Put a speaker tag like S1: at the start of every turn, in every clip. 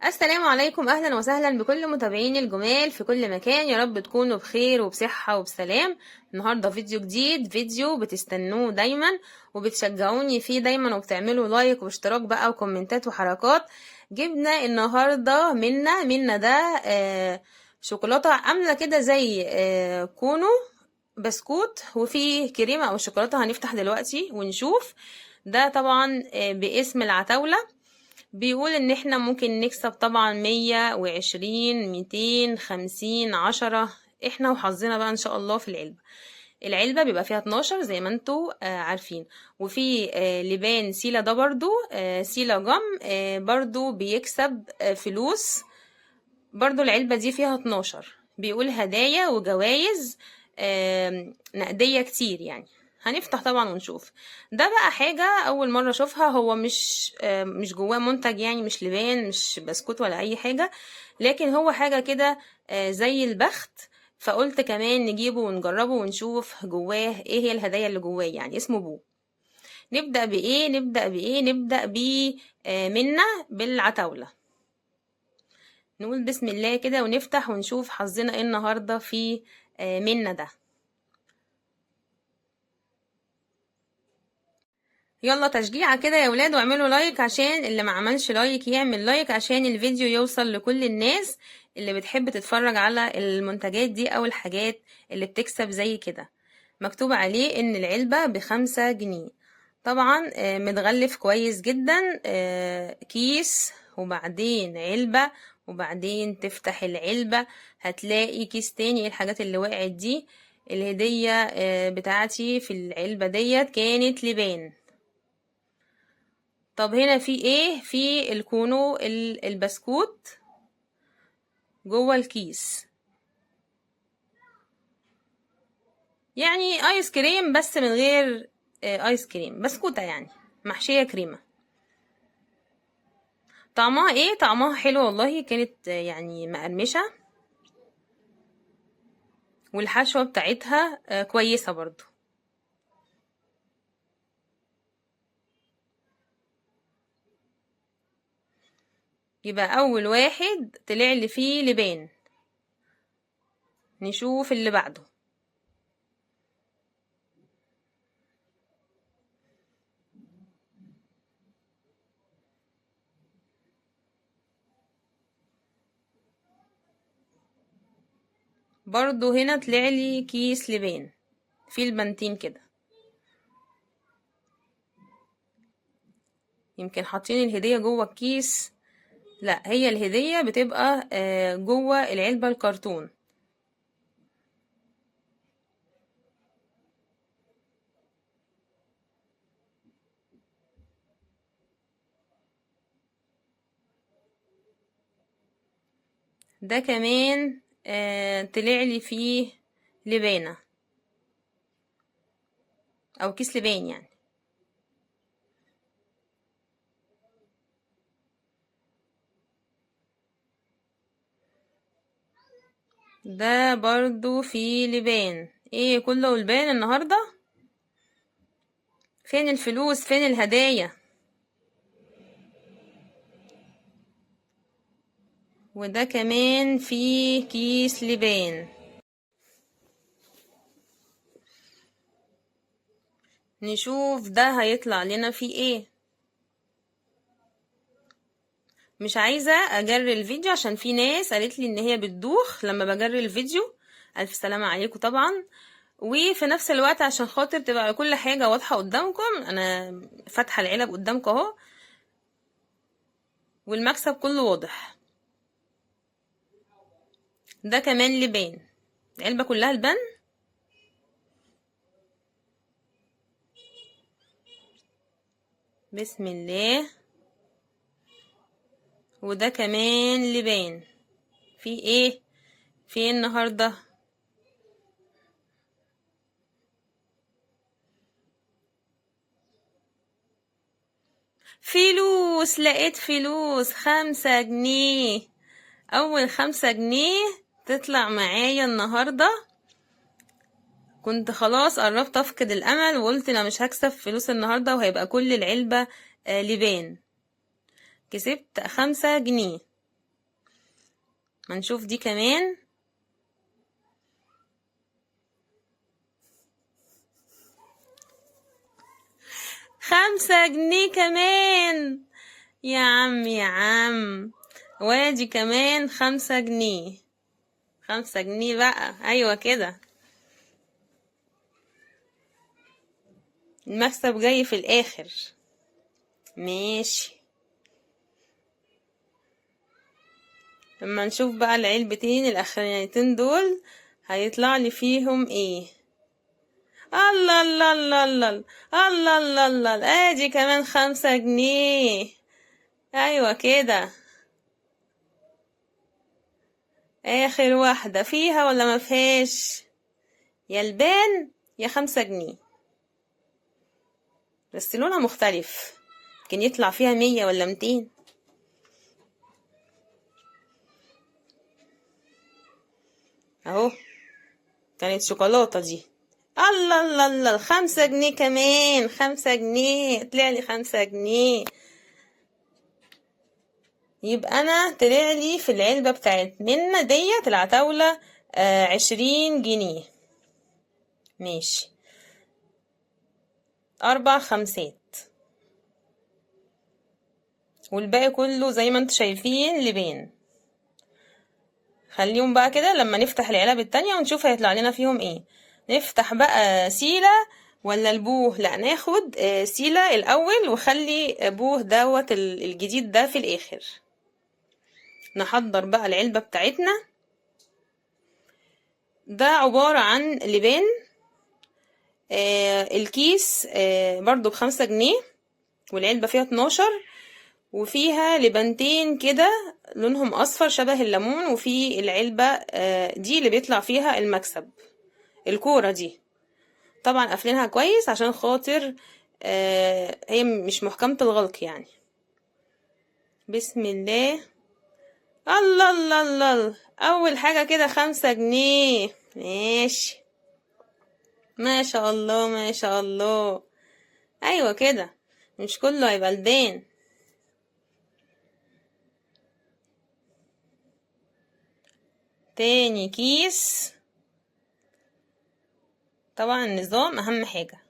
S1: السلام عليكم، اهلا وسهلا بكل متابعين الجمال في كل مكان. يا رب تكونوا بخير وبصحة وبسلام. النهاردة فيديو جديد، فيديو بتستنوه دايما وبتشجعوني فيه دايما وبتعملوا لايك واشتراك بقى وكومنتات وحركات. جبنا النهاردة منا ده شوكولاتة عاملة كده زي كونو بسكوت وفيه كريمة او شوكولاتة. هنفتح دلوقتي ونشوف. ده طبعا باسم العتاولة. بيقول ان احنا ممكن نكسب طبعا 120 250 10. احنا وحظنا بقى ان شاء الله في العلبة بيبقى فيها 12 زي ما انتوا عارفين. وفي لبان سيلا ده برضو سيلا جم برضو بيكسب فلوس. برضو العلبة دي فيها 12. بيقول هدايا وجوائز نقدية كتير يعني. هنفتح طبعا ونشوف. ده بقى حاجة أول مرة أشوفها. هو مش جواه منتج يعني، مش لبان مش بسكوت ولا أي حاجة، لكن هو حاجة كده زي البخت. فقلت كمان نجيبه ونجربه ونشوف جواه ايه هي الهدايا اللي جواه. يعني اسمه بو. نبدأ بإيه؟ نبدأ منا بالعتاولة. نقول بسم الله كده ونفتح ونشوف حظنا ايه النهاردة في منا ده. يلا تشجيعة كده يا ولاد، واعملوا لايك عشان اللي ما عملش لايك يعمل لايك عشان الفيديو يوصل لكل الناس اللي بتحب تتفرج على المنتجات دي او الحاجات اللي بتكسب زي كده. مكتوب عليه ان العلبة ب5 جنيه. طبعا متغلف كويس جدا. كيس وبعدين علبة وبعدين تفتح العلبة هتلاقي كيس تاني. الحاجات اللي وقعت دي الهدية بتاعتي في العلبة ديت كانت لبان. طب هنا في ايه؟ في الكونو البسكوت جوه الكيس، يعني ايس كريم بس من غير ايس كريم، بسكوتة يعني محشية كريمة. طعمها ايه؟ طعمها حلو والله. كانت يعني مقرمشة والحشوة بتاعتها كويسة برضو. يبقى اول واحد طلع لي فيه لبان. نشوف اللي بعده. برضو هنا طلع لي كيس لبان في البنتين كده. يمكن حاطين الهدية جوه الكيس. لا، هي الهدية بتبقى جوه العلبة الكرتون. ده كمان طلع لي فيه لبانة او كيس لبان يعني. ده برضو فيه لبان. ايه كله لبان النهاردة؟ فين الفلوس؟ فين الهدايا؟ وده كمان فيه كيس لبان. نشوف ده هيطلع لنا فيه ايه. مش عايزة اجري الفيديو عشان في ناس قالت لي ان هي بتدوخ لما بجري الفيديو. الف سلامة عليكم طبعا. وفي نفس الوقت عشان خاطر تبقى كل حاجة واضحة قدامكم، انا فاتحة العلب قدامكم اهو والمكسب كله واضح. ده كمان لبان، العلبة كلها لبان. بسم الله. وده كمان لبان. في ايه؟ في ايه النهاردة؟ فلوس. لقيت فلوس 5 جنيه. اول 5 جنيه تطلع معايا النهاردة. كنت خلاص قربت افقد الامل وقلت انا مش هكسب فلوس النهاردة وهيبقى كل العلبة لبان. كسبت 5 جنيه. ما نشوف دي كمان. 5 جنيه كمان. يا عم يا عم، وادي كمان 5 جنيه. 5 جنيه بقى، ايوه كده. المكسب جاي في الاخر. ماشي. لما نشوف بقى العلبتين الاخرانيتين دول هيطلع لي فيهم ايه. الله الله الله الله الله الله الله، ادي كمان 5 جنيه. ايوه كده. اخر واحدة فيها ولا ما فيهاش؟ يا البان يا 5 جنيه، بس لونها مختلف، كان يطلع فيها 100 ولا 200. اهو كانت شوكولاتة دي. الله الله الله، 5 جنيه كمان. 5 جنيه، طلع لي 5 جنيه. يبقى انا طلع لي في العلبة بتاعت منا ديت العتاولة 20 جنيه. ماشي، 4 خمسات، والباقي كله زي ما انتوا شايفين لبان. خليهم بقى كده لما نفتح العلب التانية ونشوف هيطلع لنا فيهم ايه. نفتح بقى سيلة ولا البوه؟ لا، ناخد سيلة الاول وخلي بوه دوت الجديد ده في الاخر. نحضر بقى العلبة بتاعتنا. ده عبارة عن لبان. الكيس برضو ب5 جنيه، والعلبة فيها 12، وفيها لبنتين كده لونهم اصفر شبه الليمون. وفي العلبة دي اللي بيطلع فيها المكسب، الكورة دي. طبعا قافلينها كويس عشان خاطر هي مش محكمة الغلق يعني. بسم الله. الله الله الله، اول حاجة كده 5 جنيه. ماشي، ما شاء الله ما شاء الله. ايوه كده، مش كله هيبقى لبان. تاني كيس. طبعا النظام اهم حاجة.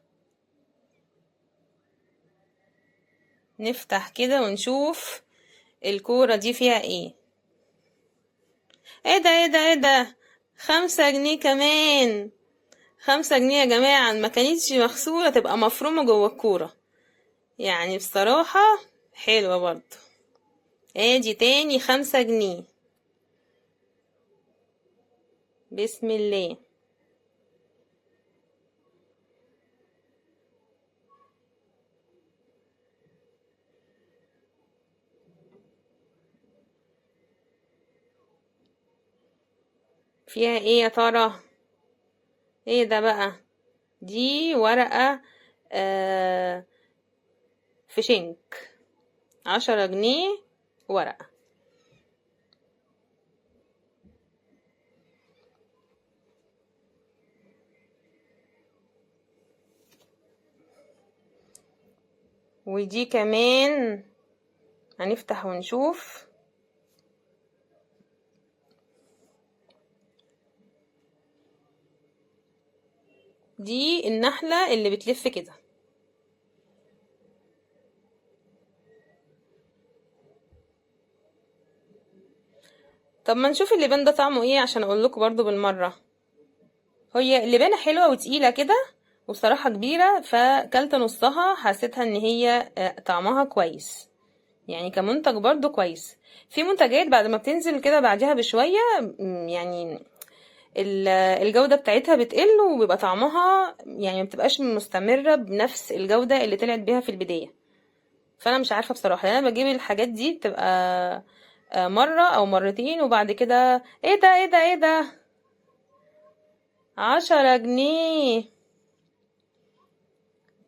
S1: نفتح كده ونشوف الكورة دي فيها ايه. ايه ده ايه ده ايه ده، 5 جنيه كمان. 5 جنيه يا جماعة، ما كانتش مغسولة تبقى مفرومة جوه الكورة يعني، بصراحة حلوة برضو. ادي تاني 5 جنيه. بسم الله. فيها ايه يا ترى؟ ايه ده بقى؟ دي ورقة فشنك، 10 جنيه ورقة. ودي كمان هنفتح ونشوف. دي النحلة اللي بتلف كده. طب ما نشوف اللبان ده طعمه ايه عشان اقول لكم برضو بالمرة. هي اللبانة حلوة وتقيلة كده، وبصراحة كبيرة، فكلت نصها حسيتها ان هي طعمها كويس يعني، كمنتج برضو كويس. في منتجات بعد ما بتنزل كده بعدها بشوية يعني الجودة بتاعتها بتقل، وبيبقى طعمها يعني مبتبقاش مستمرة بنفس الجودة اللي طلعت بيها في البداية. فانا مش عارفة بصراحة، انا بجيب الحاجات دي بتبقى مرة او مرتين، وبعد كده ايه ده ايه ده ايه ده، 10 جنيه.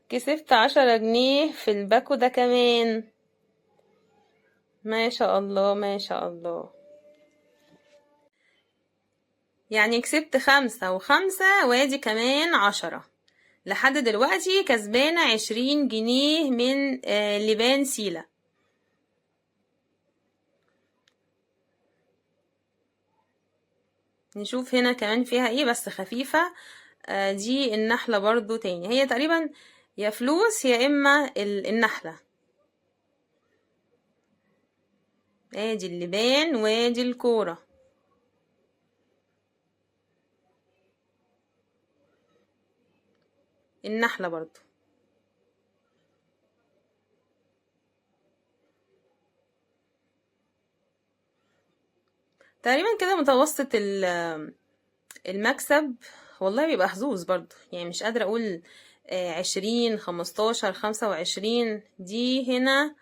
S1: كسبت 10 جنيه في الباكو ده كمان. ما شاء الله ما شاء الله. يعني كسبت 5 و5، وادي كمان 10. لحد دلوقتي كسبانة 20 جنيه من لبان سيلة. نشوف هنا كمان فيها ايه بس خفيفة. دي النحلة برضو تاني، هي تقريبا يا فلوس يا اما النحلة. ادي اللبان وادي الكورة. النحلة برضو. تقريبا كده متوسط المكسب. والله بيبقى حظوظ برضو، يعني مش قادرة اقول 20 15 25. دي هنا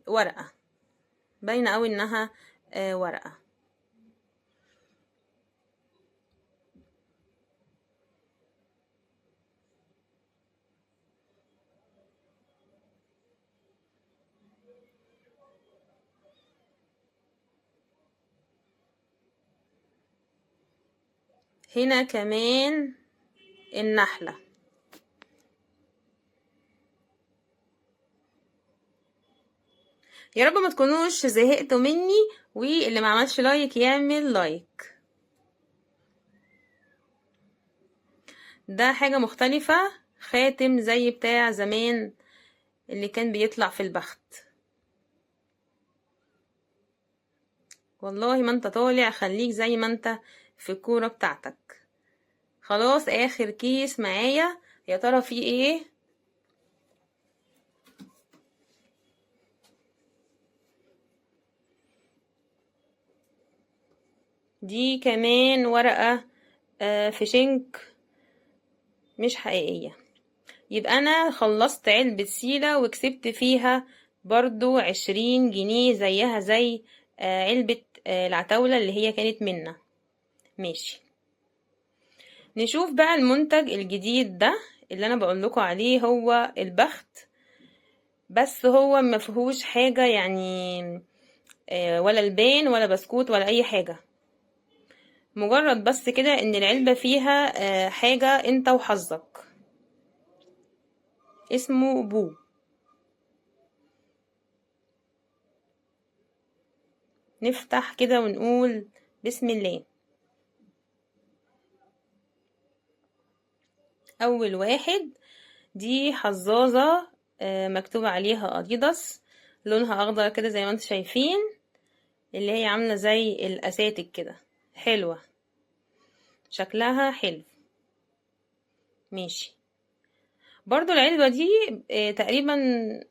S1: ورقة، باينة قوي انها ورقة. هنا كمان النحلة. يا رب ما تكونوش زهقتوا مني، واللي ما عملش لايك يعمل لايك. ده حاجة مختلفة، خاتم زي بتاع زمان اللي كان بيطلع في البخت. والله ما انت طالع، خليك زي ما انت في الكورة بتاعتك. خلاص اخر كيس معايا، يا ترى فيه ايه؟ دي كمان ورقة في شنك مش حقيقية. يبقى انا خلصت علبة سيلة وكسبت فيها برضو 20 جنيه، زيها زي علبة العتاولة اللي هي كانت منا. ماشي، نشوف بقى المنتج الجديد ده اللي انا بقولكوا عليه، هو البخت. بس هو مفيهوش حاجة يعني ولا لبان ولا بسكوت ولا اي حاجة، مجرد بس كده ان العلبة فيها حاجة انت وحظك. اسمه بو. نفتح كده ونقول بسم الله. اول واحد، دي حظاظة مكتوب عليها اديداس، لونها اخضر كده زي ما انتم شايفين، اللي هي عاملة زي الاساتك كده، حلوة شكلها حلو. ماشي، برضو العلبة دي تقريبا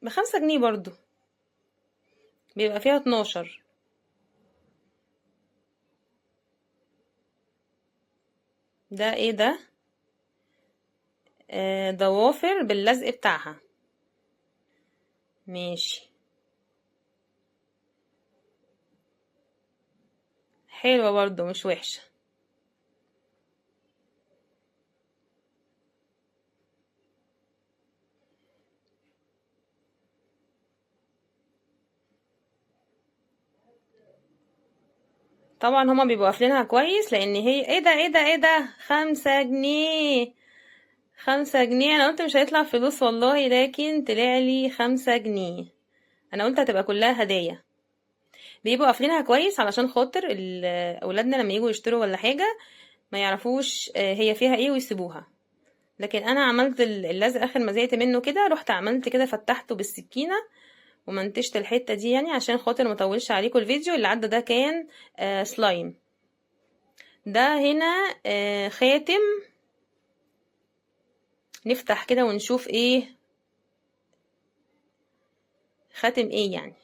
S1: ب5 جنيه برضو، بيبقى فيها 12. ده ايه ده؟ ضوافر باللزق بتاعها. ماشي، حلوة برضو مش وحشة. طبعا هما بيبقوا قافلينها كويس، لان هي ايه ده ايه ده ايه ده، 5 جنيه. 5 جنيه، انا قلت مش هيطلع فلوس والله، لكن طلعلي 5 جنيه. انا قلت هتبقى كلها هدايا. بيبقوا قافلينها كويس علشان خاطر اولادنا لما يجوا يشتروا ولا حاجة ما يعرفوش هي فيها ايه ويسيبوها. لكن انا عملت اللزق اخر ما زهقت منه كده، رحت عملت كده فتحته بالسكينة ومنتجت الحتة دي، يعني عشان خاطر مطولش عليكم الفيديو. اللي عدى ده كان سلايم. ده هنا خاتم. نفتح كده ونشوف ايه خاتم ايه يعني.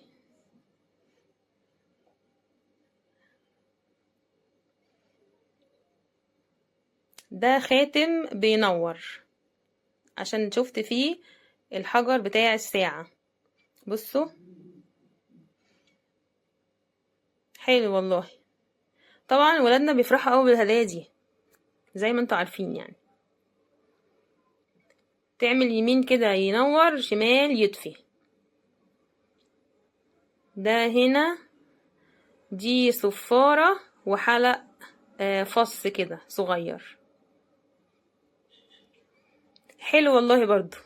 S1: ده خاتم بينور، عشان شفت فيه الحجر بتاع الساعة. بصوا، حلو والله. طبعا ولادنا بيفرحوا قوي بالهدايا دي زي ما انتوا عارفين يعني. تعمل يمين كده ينور، شمال يطفي. ده هنا دي صفارة وحلق فص كده صغير، حلو والله برضو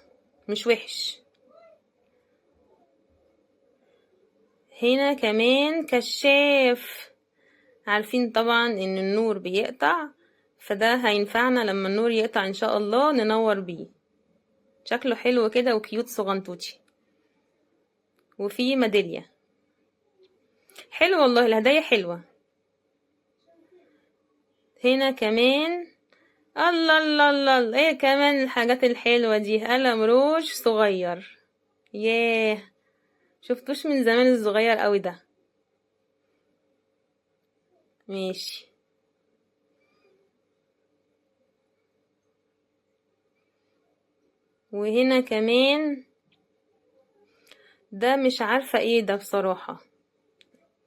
S1: مش وحش. هنا كمان كشاف، عارفين طبعا ان النور بيقطع، فده هينفعنا لما النور يقطع ان شاء الله ننور بيه. شكله حلو كده وكيوت صغنطوطي. وفي ميدالية. حلو والله، الهدايا حلوة. هنا كمان الله الله الله الله، ايه كمان الحاجات الحلوة دي؟ قلم روج صغير، ياه شفتوش من زمان الصغير قوي ده. ماشي. وهنا كمان ده مش عارفة ايه ده بصراحة،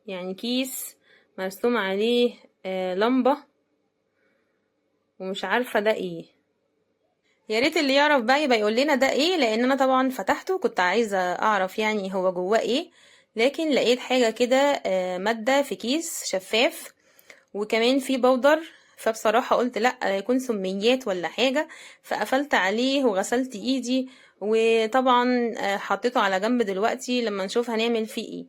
S1: يعني كيس مرسوم عليه لمبة، ومش عارفة ده ايه. يا ريت اللي يعرف بقى يبقى يقول لنا ده ايه، لان انا طبعا فتحته كنت عايزة اعرف يعني هو جواه ايه، لكن لقيت حاجة كده مادة في كيس شفاف، وكمان في بودر، فبصراحة قلت لا يكون سميات ولا حاجة، فقفلت عليه وغسلت ايدي، وطبعا حطيته على جنب دلوقتي لما نشوف هنعمل فيه ايه.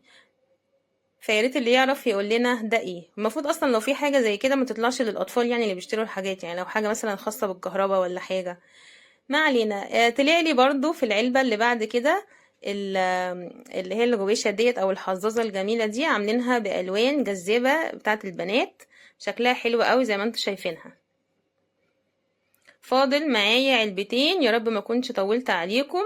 S1: فياريت اللي يعرف يقول لنا ده ايه. المفروض اصلا لو في حاجة زي كده ما تطلعش للاطفال، يعني اللي بيشتروا الحاجات، يعني لو حاجة مثلا خاصة بالكهرباء ولا حاجة. ما علينا. طلعلي برضو في العلبة اللي بعد كده اللي هي الغويشة ديت او الحظاظة الجميلة دي، عاملينها بألوان جذابة بتاعت البنات، شكلها حلو قوي زي ما انتوا شايفينها. فاضل معايا علبتين، يا رب ما كنتش طولت عليكم،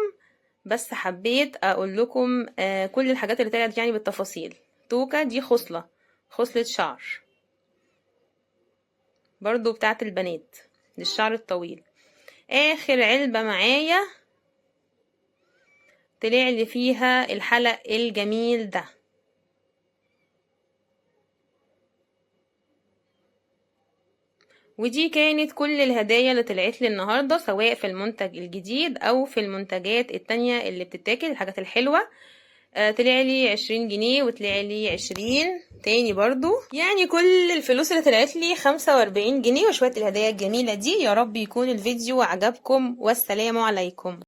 S1: بس حبيت اقول لكم كل الحاجات اللي طلعت يعني بالتفاصيل. توكة دي خصلة شعر برضو بتاعت البنات للشعر الطويل. اخر علبة معايا طلع لي فيها الحلق الجميل ده. ودي كانت كل الهدايا اللي طلعت لي النهارده، سواء في المنتج الجديد او في المنتجات التانية اللي بتتاكل، الحاجات الحلوة. طلع لي 20 جنيه، وطلع لي 20 تاني برضو، يعني كل الفلوس اللي طلعت لي 45 جنيه وشوية الهدايا الجميلة دي. يا رب يكون الفيديو عجبكم، والسلام عليكم.